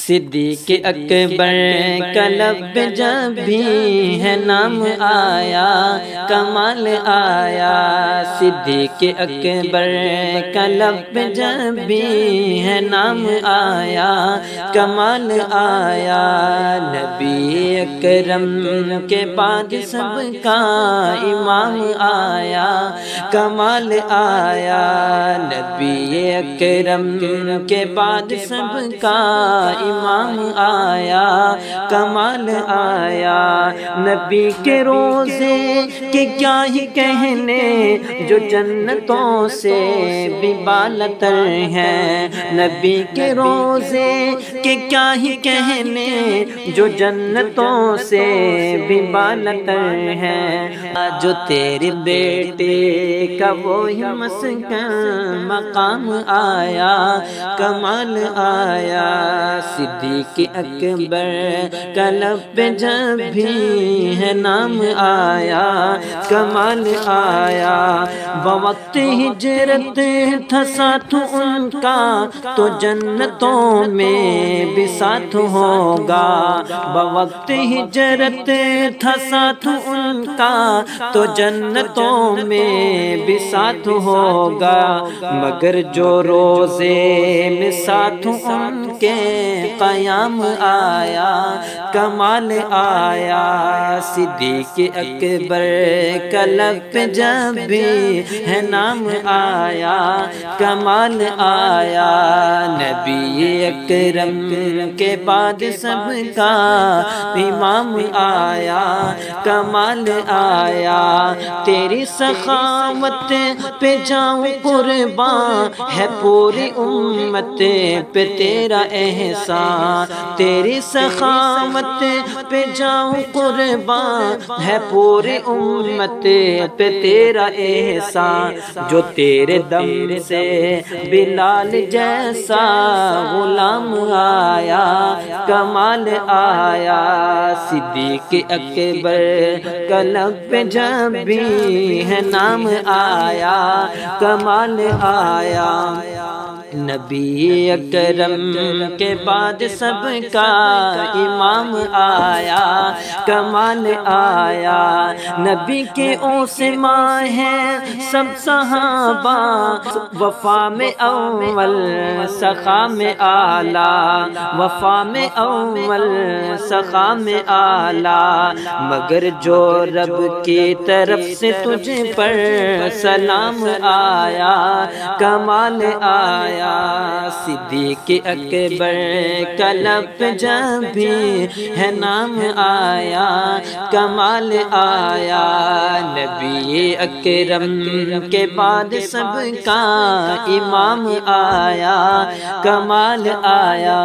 صدیق اکبر کا لب جب بھی ہے نام آیا کمال آیا، صدیق اکبر کا لب جب بھی ہے نام آیا کمال آیا، نبی اکرم کے بعد سب کا امام آیا کمال آیا، نبی اکرم کے بعد سب کا امام آیا کمال آیا، نبی کے روزے کے کیا ہی کہنے جو جنتوں سے بھی بالاتر ہیں، نبی کے روزے کے کیا ہی کہنے جو جنتوں سے بھی بالاتر ہیں، جو تیرے بیٹے کا وہی مسکن مقام آیا کمال آیا، صدیق اکبر کا لب جب بھی ہے نام آیا کمال آیا، بوقت ہجرت تھا ساتھ ان کا تو جنتوں میں بھی ساتھ ہوگا، بوقت ہجرت تھا ساتھ ان کا تو جنتوں میں بھی ساتھ ہوگا، مگر جو روزے میں ساتھ ان کے قیام آیا کمال آیا، صدیق اکبر کا لب جب بھی ہے نام آیا کمال آیا، نبی اکرم کے بعد سب کا امام آیا کمال آیا، تیری سخاوت پہ جاؤں قربان ہے پوری امت پہ تیرا احسان، تیری سخاوت پہ جاؤں قربان ہے پوری امت پہ تیرا احسان، جو تیرے دم سے بلال جیسا غلام آیا کمال آیا، صدیق اکبر کا لب جب بھی ہے نام آیا کمال آیا، نبی اکرم کے بعد سب کا امام آیا کمال آیا، نبی کے اوسما ہیں سب صحابہ، وفا میں اول سخا میں اعلی، وفا میں اول سخا میں اعلی، مگر جو رب کی طرف سے تجھ پر سلام آیا کمال آیا، صدیق اکبر کا لب جب بھی ہے نام آیا کمال آیا، نبی اکرم کے بعد سب کا امام آیا کمال آیا۔